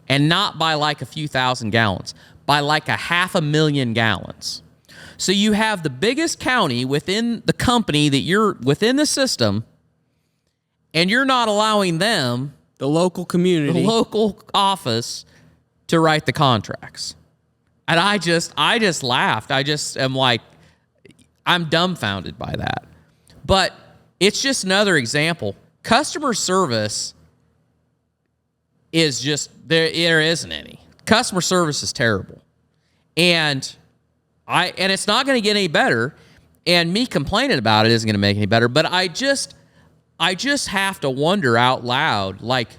And not by like a few thousand gallons, by like 500,000 gallons. So you have the biggest county within the company that you're within the system, and you're not allowing them, The local community. the local office, to write the contracts. And I just laughed. I just am like, I'm dumbfounded by that. But it's just another example. Customer service is just, there isn't any. Customer service is terrible. And it's not going to get any better. And me complaining about it isn't going to make it any better. But I just have to wonder out loud, like,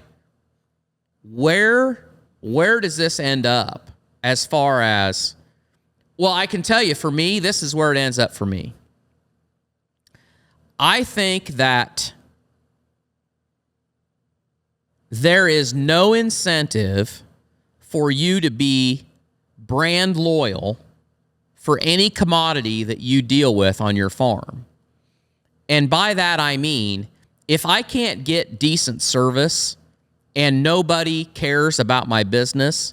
where does this end up? As far as, well, I can tell you, for me, this is where it ends up for me. I think that there is no incentive for you to be brand loyal for any commodity that you deal with on your farm. And by that, I mean, if I can't get decent service and nobody cares about my business,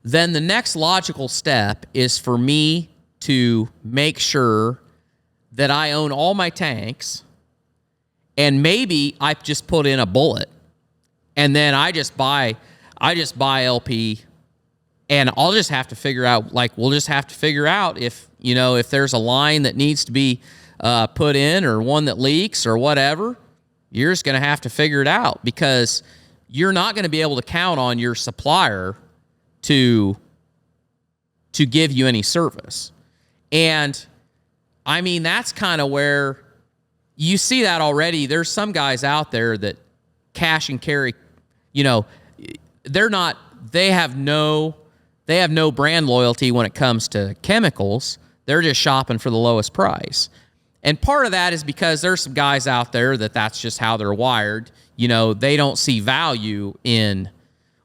then the next logical step is for me to make sure that I own all my tanks, and maybe I just put in a bullet, and then I just buy LP, and I'll just have to figure out, like, we'll just have to figure out if there's a line that needs to be put in, or one that leaks or whatever. You're just going to have to figure it out, because you're not going to be able to count on your supplier to give you any service. And I mean, that's kind of where you see that already. There's some guys out there that cash and carry, they have no brand loyalty when it comes to chemicals. They're just shopping for the lowest price. And part of that is because there's some guys out there that's just how they're wired. They don't see value in,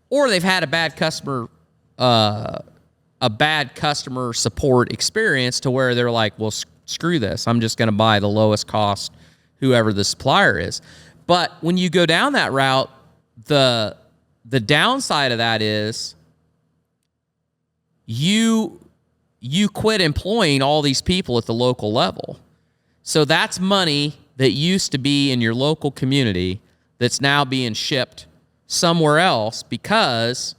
or they've had a bad customer support experience to where they're like, well, screw this. I'm just going to buy the lowest cost, whoever the supplier is. But when you go down that route, the downside of that is you quit employing all these people at the local level. So that's money that used to be in your local community that's now being shipped somewhere else, because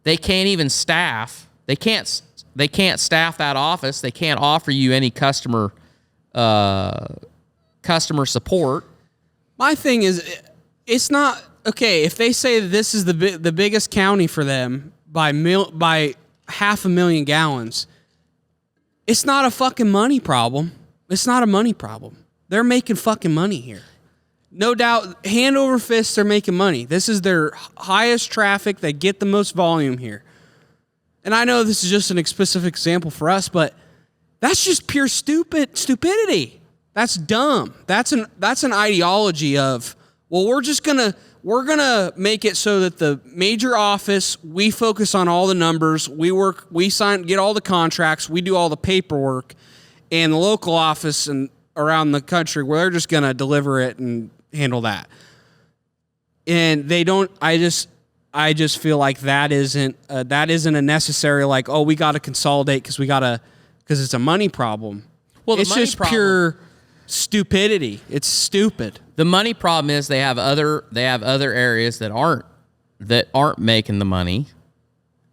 they can't even staff. They can't staff that office. They can't offer you any customer support. My thing is, it's not okay if they say that this is the biggest county for them by 500,000 gallons. It's not a fucking money problem. It's not a money problem. They're making fucking money here. No doubt, hand over fist, they're making money. This is their highest traffic. They get the most volume here. And I know this is just an specific example for us, but that's just pure stupidity. That's dumb. That's an ideology of, well, we're gonna make it so that the major office, we focus on all the numbers, we sign, get all the contracts, we do all the paperwork, and the local office and around the country, where they're just gonna deliver it and handle that. And they don't. I just feel like that isn't a necessary, like, oh, we got to consolidate because it's a money problem. Well, it's just pure. stupidity. It's stupid. The money problem is they have other areas that aren't making the money,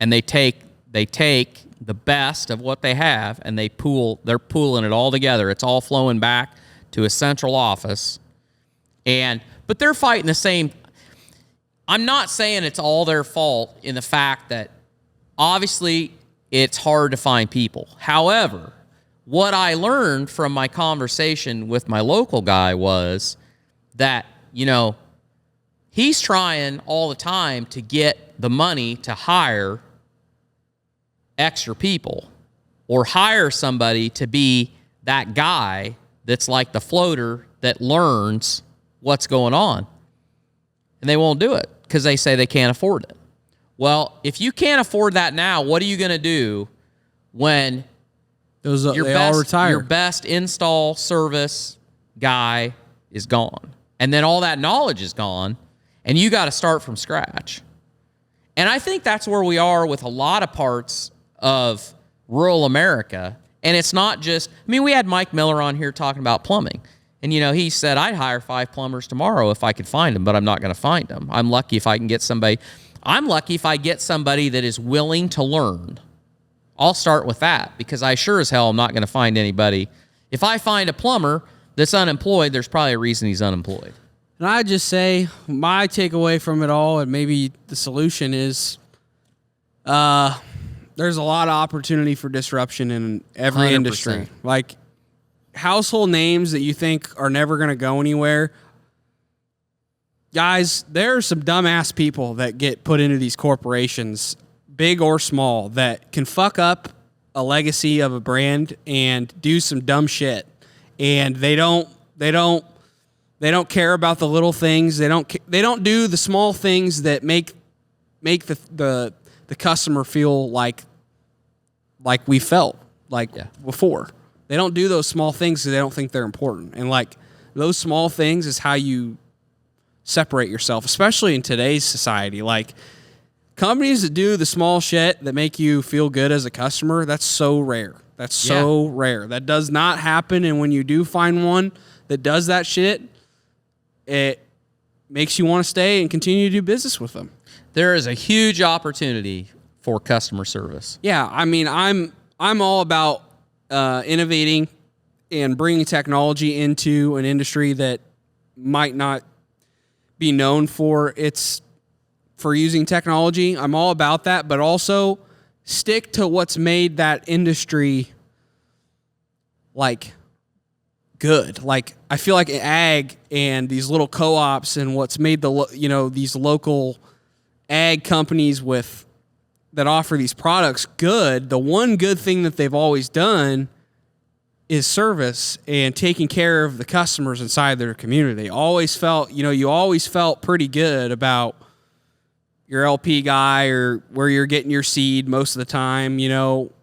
and they take the best of what they have and they're pooling it all together. It's all flowing back to a central office. But they're fighting the same. I'm not saying it's all their fault in the fact that obviously it's hard to find people. However, what I learned from my conversation with my local guy was that, he's trying all the time to get the money to hire extra people or hire somebody to be that guy that's like the floater that learns what's going on. And they won't do it because they say they can't afford it. Well, if you can't afford that now, what are you going to do when your best install service guy is gone? And then all that knowledge is gone, and you got to start from scratch. And I think that's where we are with a lot of parts of rural America. And it's not just, we had Mike Miller on here talking about plumbing. And, he said, I'd hire 5 plumbers tomorrow if I could find them, but I'm not going to find them. I'm lucky if I can get somebody. I'm lucky if I get somebody that is willing to learn. I'll start with that because I sure as hell am not going to find anybody. If I find a plumber that's unemployed, there's probably a reason he's unemployed. And I just say my takeaway from it all, and maybe the solution is there's a lot of opportunity for disruption in every 100%. industry. Like household names that you think are never going to go anywhere. Guys, there are some dumbass people that get put into these corporations, big or small, that can fuck up a legacy of a brand and do some dumb shit. And they don't care about the little things. They don't do the small things that make the customer feel like we felt before. They don't do those small things because they don't think they're important. And those small things is how you separate yourself, especially in today's society. Like companies that do the small shit that make you feel good as a customer, that's so rare. That's so rare. That does not happen. And when you do find one that does that shit, it makes you want to stay and continue to do business with them. There is a huge opportunity for customer service. Yeah, I'm all about innovating and bringing technology into an industry that might not be known for using technology. I'm all about that, but also stick to what's made that industry good. I feel like ag and these little co-ops and what's made these local ag companies that offer these products good. The one good thing that they've always done is service and taking care of the customers inside their community. They always felt, you always felt pretty good about your LP guy or where you're getting your seed most of the time.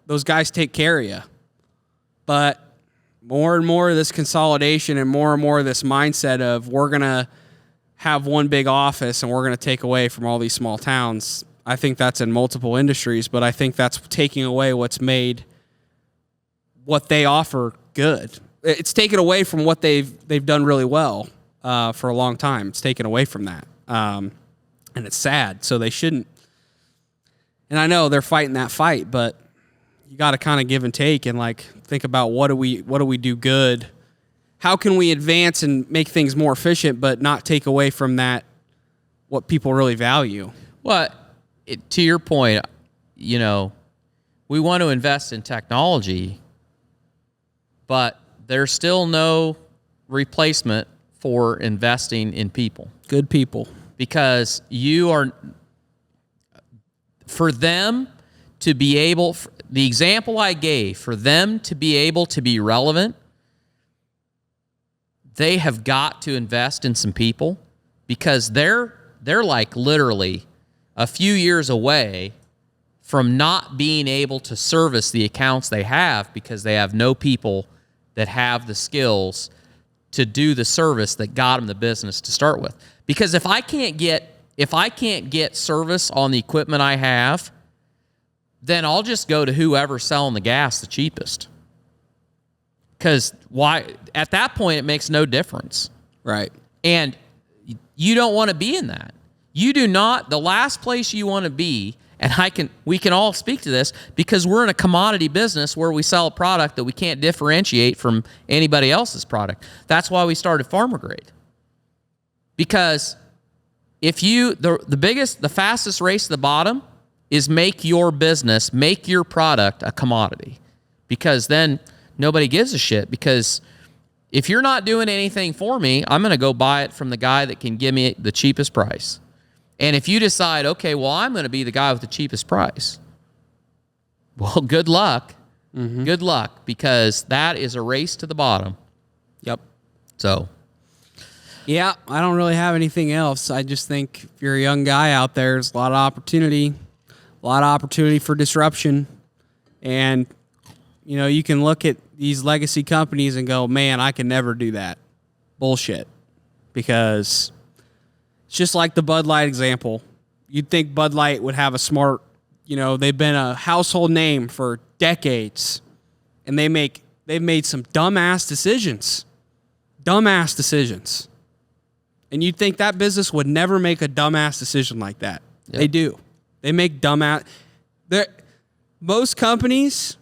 Those guys take care of you. But more and more of this consolidation and more of this mindset of we're going to have one big office and we're going to take away from all these small towns. I think that's in multiple industries, but I think that's taking away what's made what they offer good. It's taken away from what they've done really well for a long time. It's taken away from that. And it's sad. So they shouldn't. And I know they're fighting that fight, but you got to kind of give and take and think about what do we do good? How can we advance and make things more efficient, but not take away from that what people really value? Well, to your point, we want to invest in technology, but there's still no replacement for investing in people. Good people. Because for them to be able, the example I gave, for them to be able to be relevant, they have got to invest in some people because they're literally a few years away from not being able to service the accounts they have because they have no people that have the skills to do the service that got them the business to start with. Because if I can't get service on the equipment I have, then I'll just go to whoever's selling the gas the cheapest. Because why? At that point, it makes no difference. Right. And you don't want to be in that. You do not. The last place you want to be, and we can all speak to this because we're in a commodity business where we sell a product that we can't differentiate from anybody else's product. That's why we started Farmer Grade. Because if the fastest race to the bottom is make your business, make your product a commodity. Because then nobody gives a shit. Because if you're not doing anything for me, I'm going to go buy it from the guy that can give me the cheapest price. And if you decide, okay, well, I'm going to be the guy with the cheapest price, well, good luck. Mm-hmm. Good luck, because that is a race to the bottom. Yep. So, yeah, I don't really have anything else. I just think if you're a young guy out there, there's a lot of opportunity for disruption. And, you can look at these legacy companies and go, man, I can never do that. Bullshit. Because it's just like the Bud Light example. You'd think Bud Light would have a smart, they've been a household name for decades, and they've made some dumbass decisions. And you'd think that business would never make a dumbass decision like that. Yep. They do. They make dumbass. Most companies,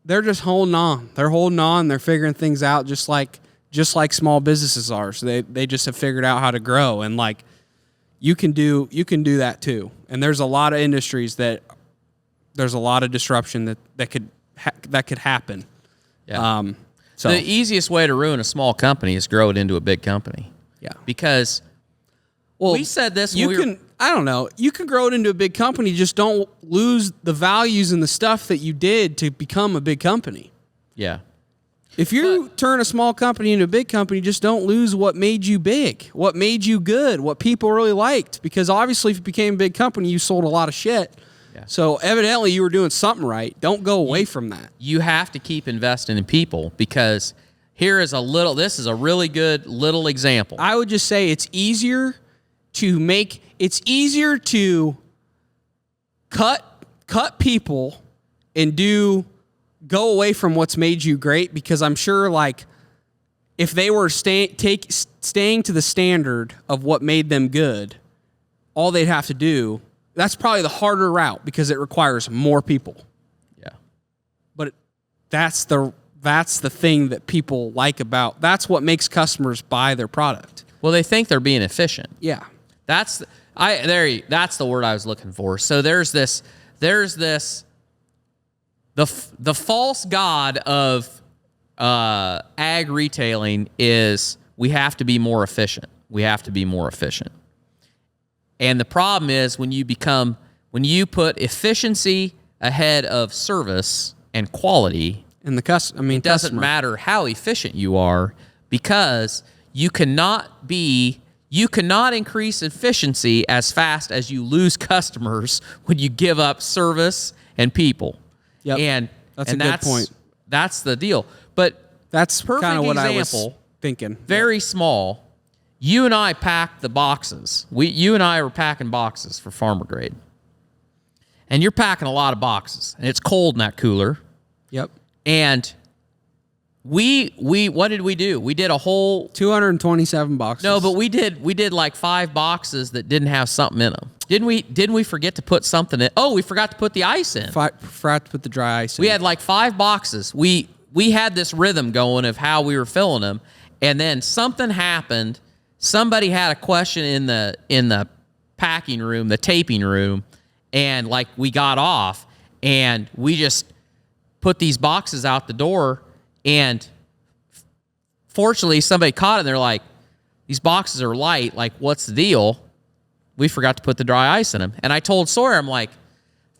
they're just holding on. They're holding on. They're figuring things out just like small businesses are. So they just have figured out how to grow. And like you can do that too. And there's a lot of industries that there's a lot of disruption that could happen. Yeah. So the easiest way to ruin a small company is grow it into a big company. Yeah. Because we said this. I don't know. You can grow it into a big company. Just don't lose the values and the stuff that you did to become a big company. Yeah. If you turn a small company into a big company, just don't lose what made you big, what made you good, what people really liked. Because obviously, if you became a big company, you sold a lot of shit. Yeah. So evidently, you were doing something right. Don't go away from that. You have to keep investing in people, because this is a really good little example. I would just say it's easier to cut people and go away from what's made you great, because I'm sure like if they were staying to the standard of what made them good, all they'd have to do, that's probably the harder route because it requires more people. Yeah. But that's the thing that people like about, that's what makes customers buy their product. Well, they think they're being efficient. Yeah. That's the word I was looking for. So there's this the false god of ag retailing is we have to be more efficient. We have to be more efficient. And the problem is when you put efficiency ahead of service and quality, and it doesn't matter how efficient you are, because you cannot increase efficiency as fast as you lose customers when you give up service and people. Yep. And that's a good point. That's the deal. But that's kind of what example, I was thinking. Very small. You and I packed the boxes. You and I were packing boxes for Farmer Grade. And you're packing a lot of boxes. And it's cold in that cooler. Yep. And we what did we do? We did a whole 227 boxes. No, but we did like 5 boxes that didn't have something in them. Didn't we forget to put something in? Oh, we forgot to put the ice in. Forgot to put the dry ice in. We had like 5 boxes. We had this rhythm going of how we were filling them, and then something happened. Somebody had a question in the packing room, the taping room, and like we got off, and we just put these boxes out the door, and fortunately somebody caught it, and they're like, these boxes are light, like what's the deal? We forgot to put the dry ice in them. And I told Sawyer, I'm like,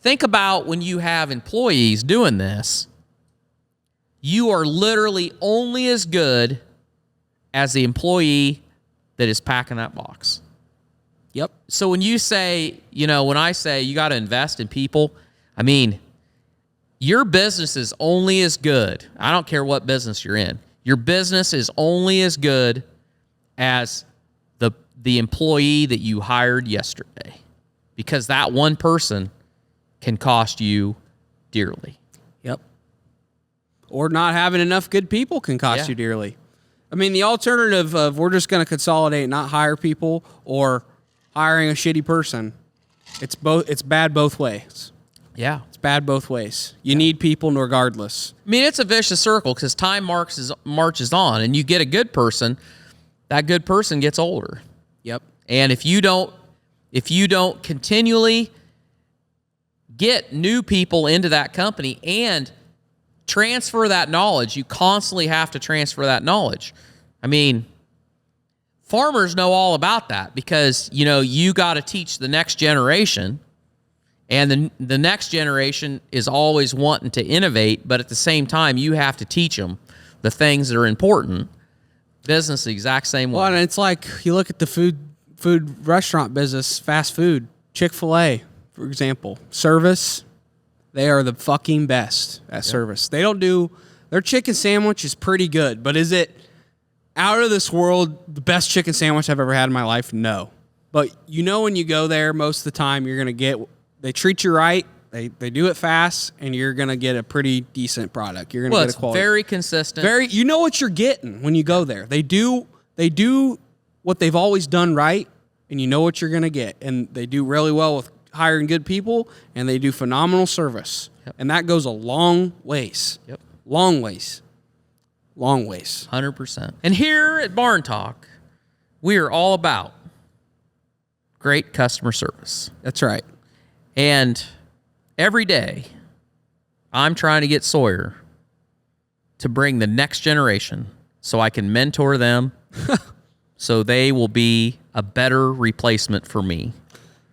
think about when you have employees doing this, you are literally only as good as the employee that is packing that box. Yep. So when you say, when I say you got to invest in people, I mean, your business is only as good. I don't care what business you're in. Your business is only as good as the employee that you hired yesterday, because that one person can cost you dearly. Yep. Or not having enough good people can cost you dearly. I mean, the alternative of we're just going to consolidate, not hire people, or hiring a shitty person, it's bad both ways. Yeah. It's bad both ways. You need people regardless. I mean, it's a vicious circle because time marches on, and you get a good person, that good person gets older. Yep. And if you don't continually get new people into that company and transfer that knowledge, you constantly have to transfer that knowledge. I mean, farmers know all about that because, you got to teach the next generation, and the next generation is always wanting to innovate, but at the same time, you have to teach them the things that are important. Business the exact same way. Well, and it's like you look at the food restaurant business, fast food, Chick-fil-A, for example, service. They are the fucking best at service. They don't do their chicken sandwich is pretty good, but is it out of this world the best chicken sandwich I've ever had in my life? No. But when you go there, most of the time you're gonna get. They treat you right. They do it fast, and you're gonna get a pretty decent product. You're gonna get a quality. It's very consistent. You know what you're getting when you go there. They do what they've always done right, and you know what you're gonna get. And they do really well with hiring good people, and they do phenomenal service. Yep. And that goes a long ways. Yep. Long ways. 100%. And here at Barn Talk, we are all about great customer service. That's right. And every day, I'm trying to get Sawyer to bring the next generation so I can mentor them so they will be a better replacement for me.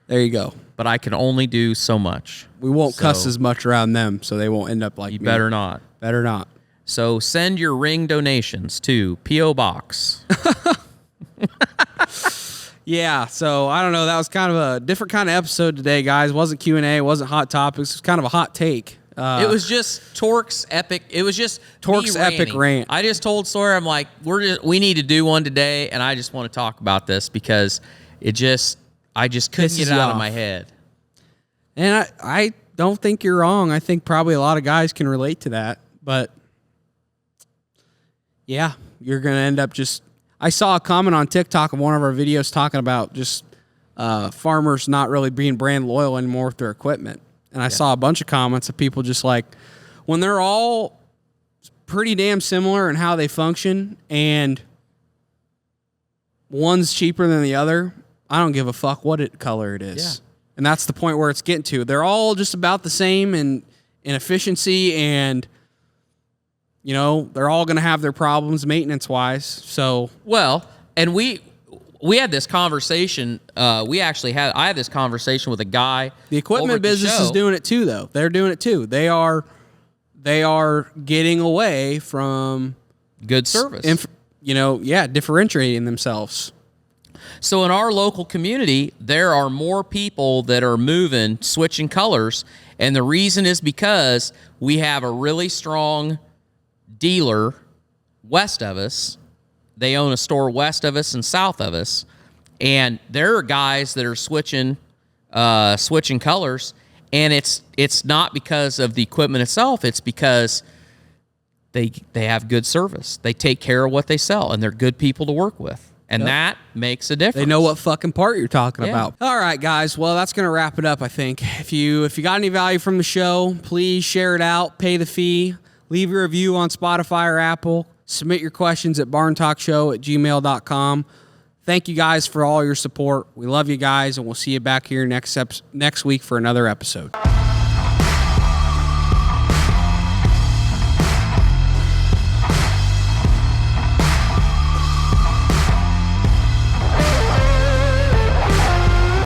There you go. But I can only do so much. We won't cuss as much around them, so they won't end up like me. Better not. Better not. So send your ring donations to P.O. Box. Yeah, so I don't know. That was kind of a different kind of episode today, guys. It wasn't Q&A. It wasn't hot topics. It was kind of a hot take. It was just Tork's epic. It was just Tork's epic rant. I just told Sawyer, I'm like, we need to do one today, and I just want to talk about this because I just couldn't Pisses get it you out of off. my head. And I don't think you're wrong. I think probably a lot of guys can relate to that. But, yeah, you're going to end up just... I saw a comment on TikTok of one of our videos talking about just farmers not really being brand loyal anymore with their equipment. And I saw a bunch of comments of people just like, when they're all pretty damn similar in how they function and one's cheaper than the other, I don't give a fuck what color it is. Yeah. And that's the point where it's getting to. They're all just about the same in efficiency, and they're all going to have their problems maintenance-wise. So, well, and we had this conversation. I had this conversation with a guy. The equipment business is doing it too, though. They're doing it too. They are getting away from good service. Differentiating themselves. So in our local community, there are more people that are switching colors, and the reason is because we have a really strong dealer west of us. They own a store west of us and south of us, and there are guys that are switching colors, and it's not because of the equipment itself. It's because they have good service. They take care of what they sell, and they're good people to work with. And that makes a difference. They know what fucking part you're talking about. All right, guys. Well, that's going to wrap it up, I think. If you got any value from the show, please share it out, pay the fee, leave your review on Spotify or Apple, submit your questions at barntalkshow@gmail.com. Thank you guys for all your support. We love you guys, and we'll see you back here next week for another episode.